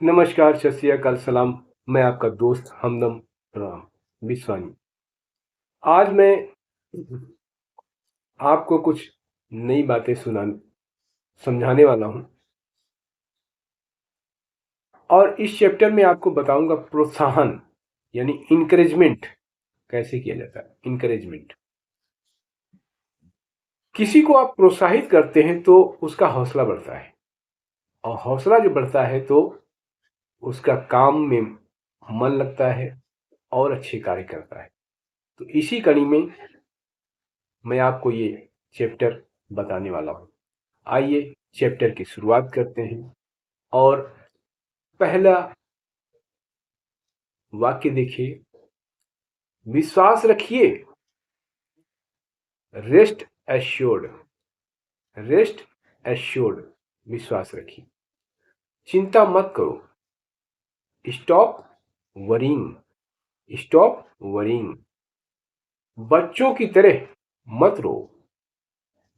नमस्कार, सत श्री अकाल, सलाम। मैं आपका दोस्त हमदम राम विश्वानी। आज मैं आपको कुछ नई बातें समझाने वाला हूं और इस चैप्टर में आपको बताऊंगा प्रोत्साहन यानी इनकरेजमेंट कैसे किया जाता है। इनकरेजमेंट, किसी को आप प्रोत्साहित करते हैं तो उसका हौसला बढ़ता है और हौसला जो बढ़ता है तो उसका काम में मन लगता है और अच्छे कार्य करता है। तो इसी कड़ी में मैं आपको ये चैप्टर बताने वाला हूं। आइए चैप्टर की शुरुआत करते हैं और पहला वाक्य देखिए। विश्वास रखिए, रेस्ट एश्योर्ड। रेस्ट एश्योर्ड, विश्वास रखिए। चिंता मत करो, स्टॉप वरीइंग। Stop worrying. बच्चों की तरह मत रो।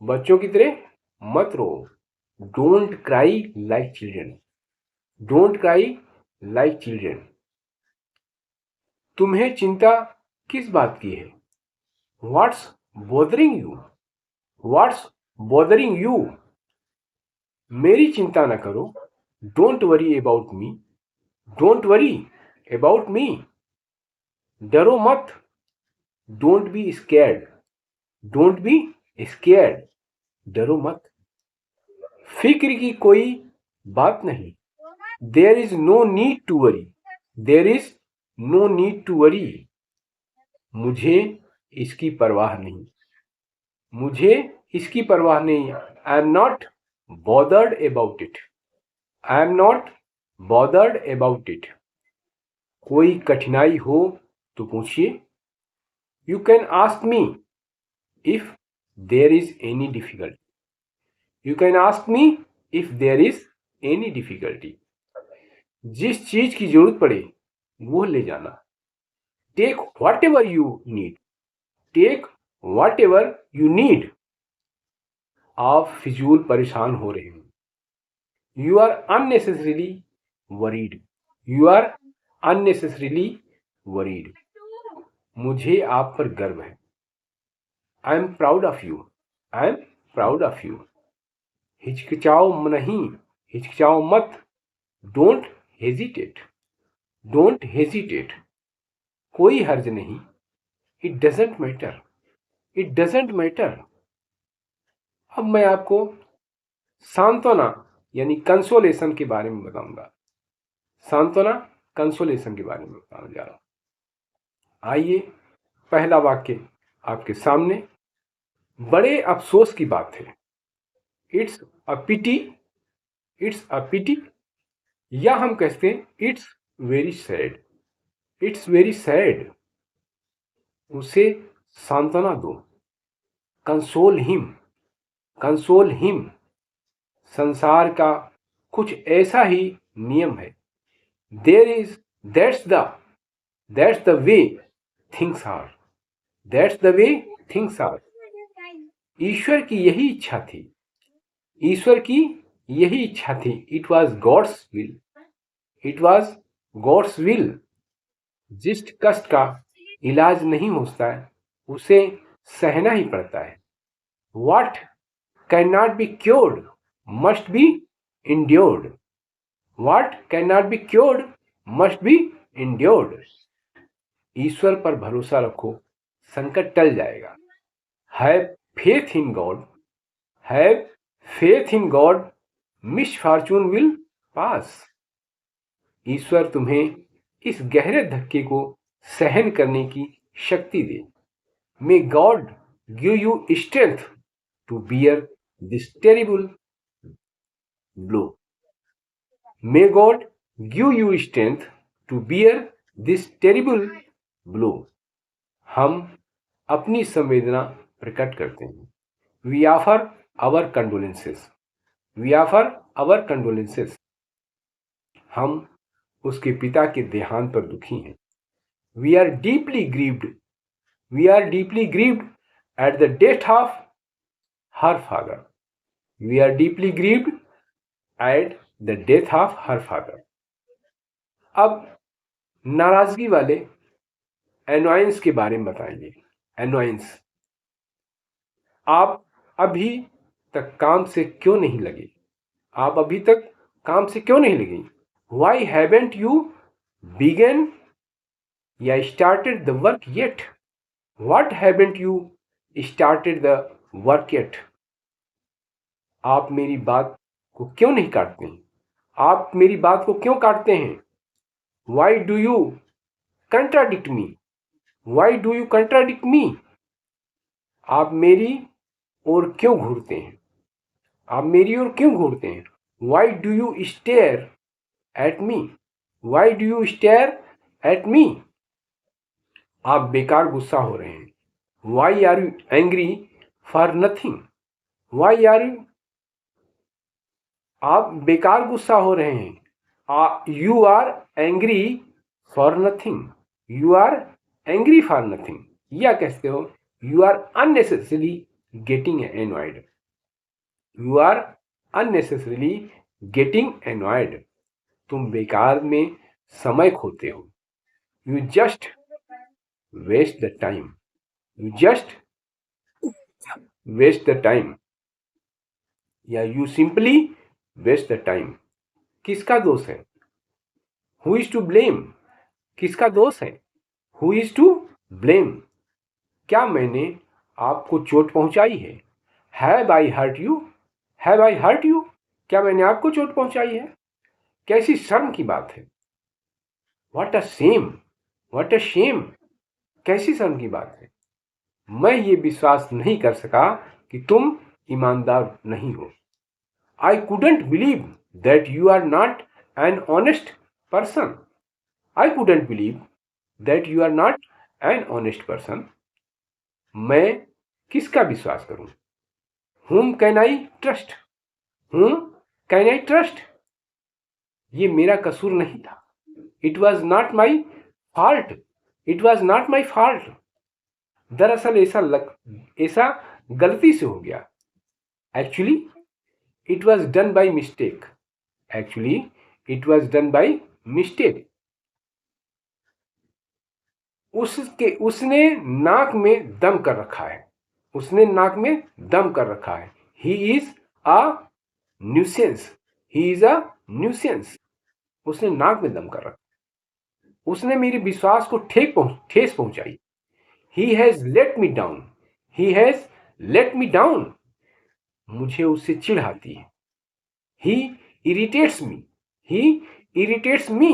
बच्चों की तरह मत रो। Don't cry like children. Don't cry like children. तुम्हें चिंता किस बात की है? What's bothering you? What's bothering you? मेरी चिंता न करो। Don't worry about me. Don't worry about me. डरो मत। Don't be scared. Don't be scared. डरो मत। फिक्र की कोई बात नहीं। There is no need to worry. There is no need to worry. मुझे इसकी परवाह नहीं। मुझे इसकी परवाह नहीं। I am not bothered about it. I am not bothered about it. कोई कठिनाई हो तो पूछिए। You can ask me if there is any difficulty. You can ask me if there is any difficulty. जिस चीज की जरूरत पड़े वो ले जाना। Take whatever you need. Take whatever you need. आप फिजूल परेशान हो रहे हैं। You are unnecessarily worried. You are unnecessarily worried. मुझे आप पर गर्व है। I am proud of you. I am proud of you. हिचकिचाओ नहीं। हिचकिचाओ मत। Don't hesitate. Don't hesitate. कोई हर्ज नहीं। It doesn't matter. It doesn't matter. अब मैं आपको सांत्वना यानी कंसोलेशन के बारे में बताऊंगा। सांत्वना, कंसोलेशन के बारे में बताने जा रहा हूं। आइए, पहला वाक्य आपके सामने। बड़े अफसोस की बात है। It's a pity. It's a पिटी, या हम कहते हैं it's very sad. It's very sad. उसे सांत्वना दो। Console him. Console him. संसार का कुछ ऐसा ही नियम है। There is that's the way things are. That's the way things are. ईश्वर की यही इच्छा थी। ईश्वर की यही इच्छा थी। It was God's will. It was God's will. जिस कष्ट का इलाज नहीं होता है उसे सहना ही पड़ता है। What cannot be cured must be endured. What cannot be cured must be endured. ईश्वर पर भरोसा रखो, संकट टल जाएगा। Have faith in God. Have faith in God. Misfortune will pass. ईश्वर तुम्हें इस गहरे धक्के को सहन करने की शक्ति दे। May God give you strength to bear this terrible blow. May God give you strength to bear this terrible blow. हम अपनी संवेदना प्रकट करते हैं। We offer our condolences. We offer our condolences. हम उसके पिता के देहांत पर दुखी हैं। We are deeply grieved. We are deeply grieved at the death of her father. We are deeply grieved at the death of her father. अब नाराजगी वाले एनोयंस के बारे में बताइए। एनोयंस, आप अभी तक काम से क्यों नहीं लगे? आप अभी तक काम से क्यों नहीं लगे? वाई हैवेंट यू बिगन या started the work yet? What haven't you started the work yet? आप मेरी बात को क्यों नहीं काटते हैं? आप मेरी बात को क्यों काटते हैं? Why do you contradict me? Why do you contradict me? आप मेरी ओर क्यों घूरते हैं? आप मेरी ओर क्यों घूरते हैं? Why do you stare at me? Why do you stare at me? आप बेकार गुस्सा हो रहे हैं। Why are you angry for nothing? Why are you, आप बेकार गुस्सा हो रहे हैं। You are angry for nothing. You are angry for nothing, या कहते हो you are unnecessarily getting annoyed. You are unnecessarily getting annoyed. तुम बेकार में समय खोते हो। You just waste the time. You just waste the time, या you simply waste the time. किसका दोष है? Who is to blame? किसका दोष है? Who is to blame? क्या मैंने आपको चोट पहुंचाई है? Have I hurt you? Have I hurt you? क्या मैंने आपको चोट पहुंचाई है? कैसी शर्म की बात है। What a shame, what a shame. कैसी शर्म की बात है। मैं ये विश्वास नहीं कर सका कि तुम ईमानदार नहीं हो। I couldn't believe that you are not an honest person. I couldn't believe that you are not an honest person. मैं किसका विश्वास करूं? Whom can I trust? Whom can I trust? ये मेरा कसूर नहीं था। It was not my fault. It was not my fault. दरअसल ऐसा गलती से हो गया। Actually, it was done by mistake. Actually, it was done by mistake. उसने नाक में दम कर रखा है। उसने नाक में दम कर रखा है। He is a nuisance. He is a nuisance. उसने नाक में दम कर रखा। उसने मेरे विश्वास को ठेस पहुंचाई। He has let me down. He has let me down. मुझे उससे चिढ़ आती है। He irritates me. He irritates me.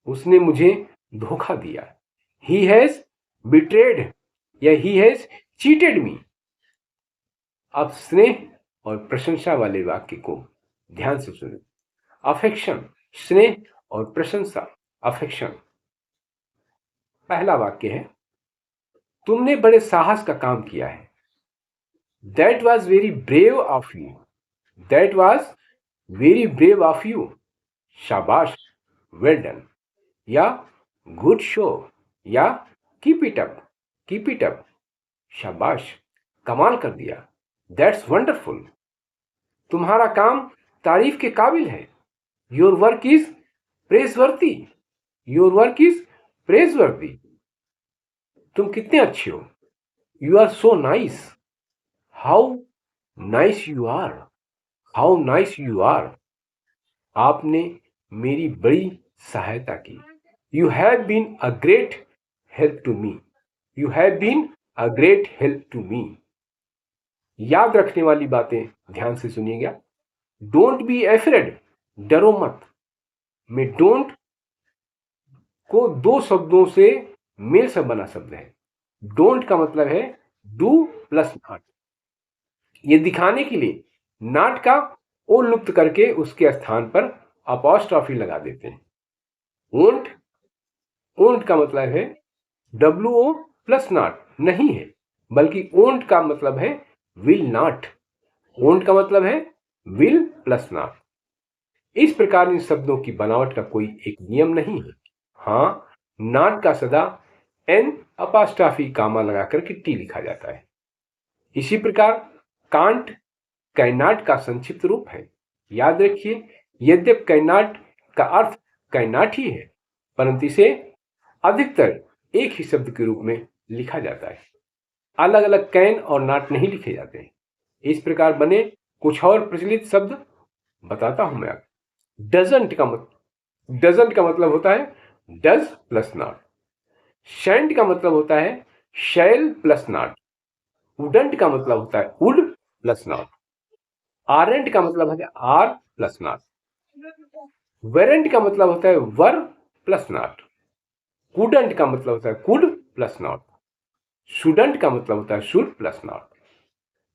उसने मुझे धोखा दिया। He has betrayed या he has cheated me. अब स्नेह और प्रशंसा वाले वाक्य को ध्यान से सुनें। अफेक्शन, स्नेह और प्रशंसा। अफेक्शन। पहला वाक्य है, तुमने बड़े साहस का काम किया है। That was very brave of you. That was very brave of you. शाबाश, well done. या good show, या keep it up, keep it up. शाबाश, कमाल कर दिया। That's wonderful. तुम्हारा काम तारीफ के काबिल है। Your work is praiseworthy. Your work is praiseworthy. तुम कितने अच्छे हो। You are so nice. How nice you are. How nice you are. आपने मेरी बड़ी सहायता की। You have been a great help to me. You have been a great help to me. याद रखने वाली बातें ध्यान से सुनिएगा। Don't be afraid. डरो मत। में don't को दो शब्दों से मेल से बना शब्द है। Don't का मतलब है do प्लस not। ये दिखाने के लिए not का ओ लुप्त करके उसके स्थान पर अपॉस्ट्रॉफी लगा देते हैं। won't, won't का मतलब है wo प्लस not नहीं है, बल्कि won't का मतलब है will not। won't का मतलब है will प्लस not। इस प्रकार इन शब्दों की बनावट का कोई एक नियम नहीं है। हाँ, not का सदा n अपॉस्ट्रॉफी कामा लगाकर के t लिखा जाता है। इसी प्रकार कांट कैनॉट का संक्षिप्त रूप है। याद रखिए, यद्यप कैनॉट का अर्थ कैनाट ही है, परंतु इसे अधिकतर एक ही शब्द के रूप में लिखा जाता है। अलग अलग कैन और नाट नहीं लिखे जाते हैं। इस प्रकार बने कुछ और प्रचलित शब्द बताता हूं मैं आपको। डजंट का मतलब होता है डज प्लस नॉट। शैंड का मतलब होता है शैल प्लस नॉट। वुडंट का मतलब होता है वुड प्लस नॉट। आरेंट का मतलब है आर प्लस नॉट। वेरेंट का मतलब होता है वर प्लस नॉट। कुडंट का मतलब होता है कुड प्लस नॉट। शुडंट का मतलब होता है शुड प्लस नॉट।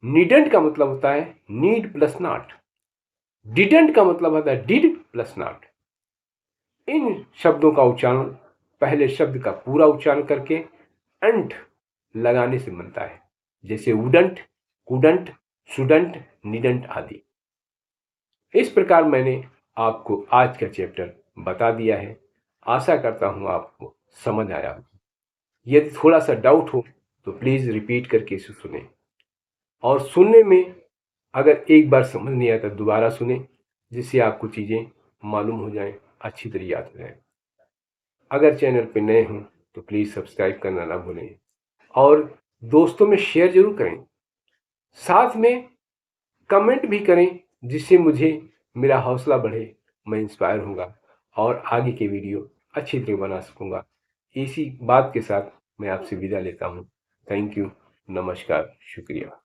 नीडंट का मतलब होता है नीड प्लस नॉट। डिडंट का मतलब होता है डिड प्लस नॉट। इन शब्दों का उच्चारण पहले शब्द का पूरा उच्चारण करके अंट लगाने से बनता है, जैसे वुडंट, कुडंट, शुडंट, नीडंट आदि। इस प्रकार मैंने आपको आज का चैप्टर बता दिया है। आशा करता हूं आपको समझ आया हो। यदि थोड़ा सा डाउट हो तो प्लीज रिपीट करके इसे सुने, और सुनने में अगर एक बार समझ नहीं आता दोबारा सुने, जिससे आपको चीजें मालूम हो जाएं, अच्छी तरह याद हो जाए। अगर चैनल पे नए हों तो प्लीज सब्सक्राइब करना ना भूलें, और दोस्तों में शेयर जरूर करें। साथ में कमेंट भी करें, जिससे मुझे मेरा हौसला बढ़े, मैं इंस्पायर होऊंगा और आगे के वीडियो अच्छी तरह बना सकूंगा। इसी बात के साथ मैं आपसे विदा लेता हूं। थैंक यू, नमस्कार, शुक्रिया।